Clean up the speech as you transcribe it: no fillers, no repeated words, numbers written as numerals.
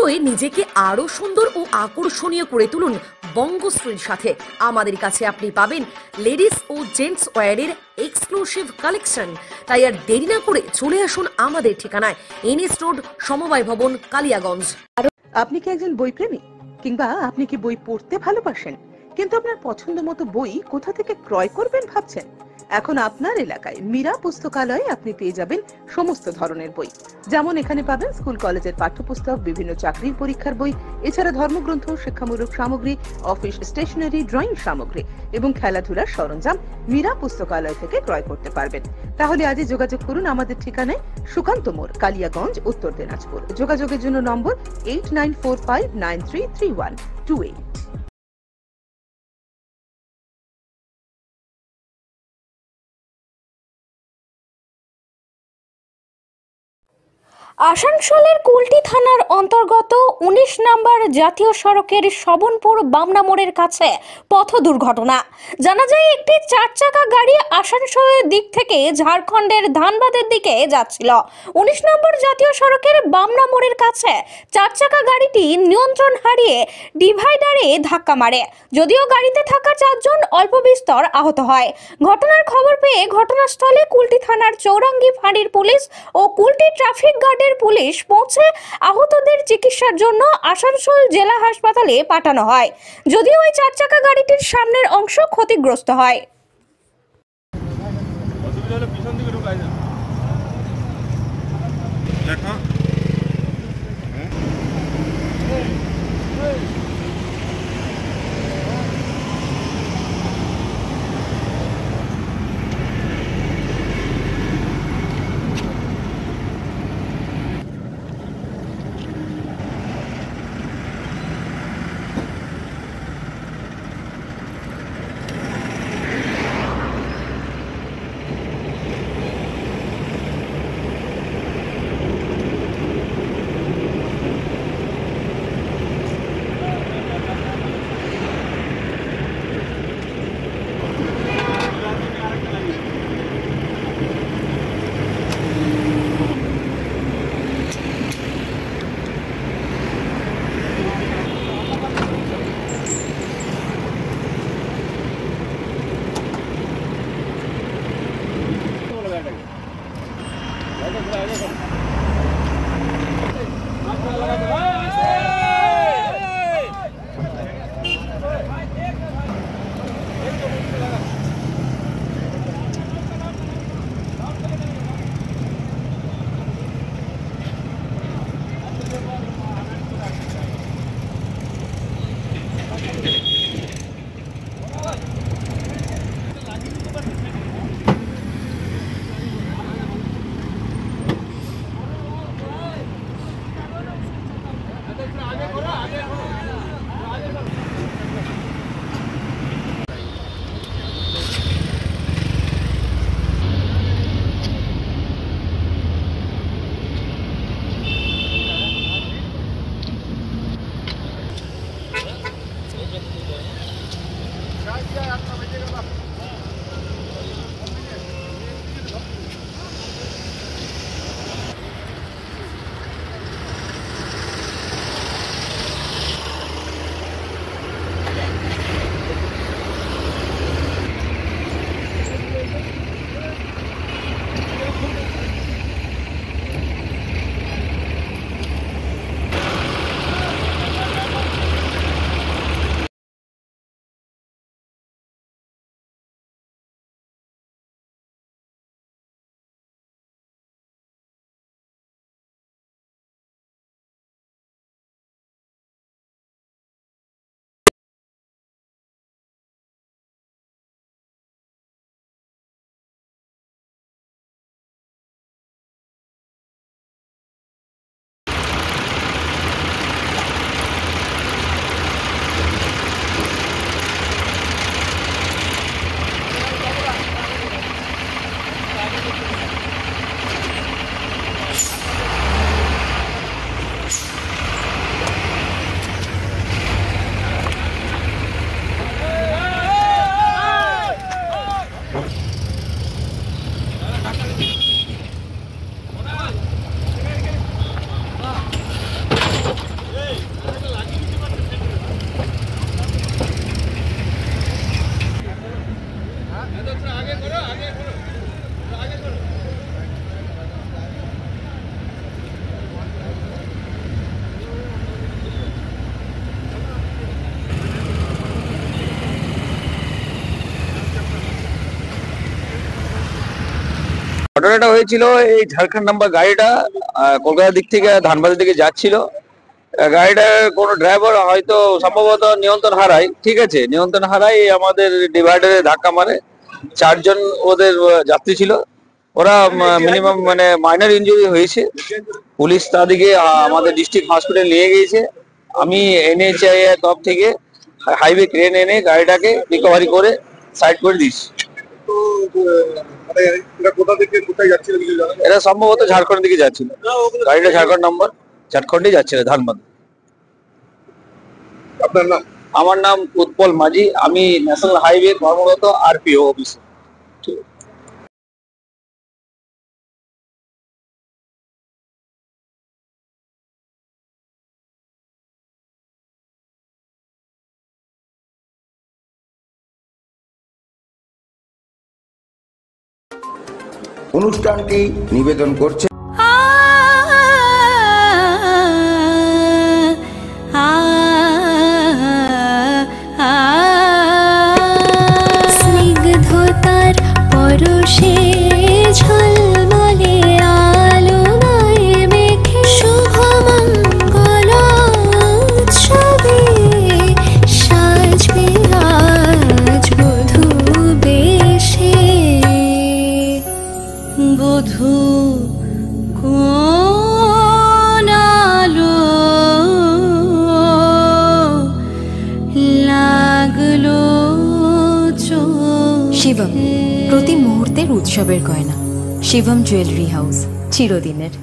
পুজোয় নিজেকে আরো সুন্দর ও আকর্ষণীয় করে তুলুন বঙ্গশ্রীর সাথে। আমাদের কাছে আপনি পাবেন লেডিস ও জেন্টস ওয়্যারের এক্সক্লুসিভ কালেকশন। তাই আর দেরি না করে চলে আসুন আমাদের ঠিকানায়, এনএস রোড, সমবায় ভবন, কালিয়াগঞ্জ। আপনি কি একজন বই প্রেমী, কিংবা আপনি কি বই পড়তে ভালোবাসেন কিন্তু আপনার পছন্দ মতো বই কোথা থেকে ক্রয় করবেন ভাবছেন? এখন আপনার এলাকায় মীরা পুস্তকালয়ে আপনি পেয়ে যাবেন সমস্ত ধরনের বই। যেমন এখানে পাবেন স্কুল কলেজের পাঠ্যপুস্তক, বিভিন্ন চাকরির পরীক্ষার বই, এছাড়া ধর্মগ্রন্থ, শিক্ষামূলক সামগ্রী, অফিস স্টেশনারি, ড্রয়িং সামগ্রী এবং খেলাধুলার সরঞ্জাম মীরা পুস্তকালয় থেকে ক্রয় করতে পারবেন। তাহলে আজই যোগাযোগ করুন আমাদের ঠিকানায়, সুকান্ত মোড়, কালিয়াগঞ্জ, উত্তর দিনাজপুর। যোগাযোগের জন্য নম্বর 8945933128। আসানসোলের কুলটি থানার অন্তর্গত ১৯ নম্বর জাতীয় সড়কের শবনপুর বামনা মোড়ের কাছে পথ দুর্ঘটনা। জানা যায়, একটি ৪ চাকা গাড়ি আসানসোলের দিক থেকে ঝাড়খণ্ডের ধানবাদের দিকে যাচ্ছিল। ১৯ নম্বর জাতীয় সড়কের বামনা মোড়ের কাছে ৪ চাকা গাড়িটি নিয়ন্ত্রণ হারিয়ে ডিভাইডারে ধাক্কা মারে। যদিও গাড়িতে থাকা ৪ জন অল্প বিস্তর আহত হয়। ঘটনার খবর পেয়ে ঘটনাস্থলে কুলটি থানার চৌরাঙ্গি ফাঁড়ির পুলিশ ও কুলটি ট্রাফিক গার্ডের পুলিশ পৌঁছে আহতদের চিকিৎসার জন্য আসানসোল জেলা হাসপাতালে পাঠানো হয়। যদিও ওই ৪ চাকা গাড়িটির সামনের অংশ ক্ষতিগ্রস্ত হয়। ঘটনাটা হয়েছিল এই ঝাড়খণ্ড নাম্বার গাড়িটা কলকাতার দিক থেকে ধানবাদের দিকে যাচ্ছিল। গাড়িটা কোনো ড্রাইভার হয়তো সম্ভবত নিয়ন্ত্রণ হারায়, ঠিক আছে, নিয়ন্ত্রণ হারায় আমাদের ডিভাইডারে ধাক্কা মারে। 4 জন ওদের যাত্রী ছিল, ওরা মিনিমাম মানে মাইনর ইনজুরি হয়েছে। পুলিশ তাদেরকে আমাদের ডিস্ট্রিক্ট হসপিটাল নিয়ে গিয়েছে। আমি NHAI এর তরফ থেকে হাইওয়ে ক্রেন এনে গাড়িটাকে রিকভারি করে সাইড করে দিয়েছি। এরা সম্ভবত ঝাড়খণ্ডের দিকে যাচ্ছিল, গাড়িটা ঝাড়খণ্ড নাম্বার, ঝাড়খণ্ডে যাচ্ছিল ধানবাদ। আপনার নাম? আমার নাম উৎপল মাঝি, আমি ন্যাশনাল হাইওয়ে কর্মরত RPO অফিসার। অনুষ্ঠানটি নিবেদন করছে স্নিগ্ধতার পরশে ঝলমলে আলোয় মেখে শুভমঙ্গল উৎসবে সাজবে আজ বধূ বেশে। বধূ কোন আলো লাগলো শিবম, প্রতি মুহূর্তের উৎসবের গয়না। শিবম জুয়েলারি হাউস, চিরদিনের।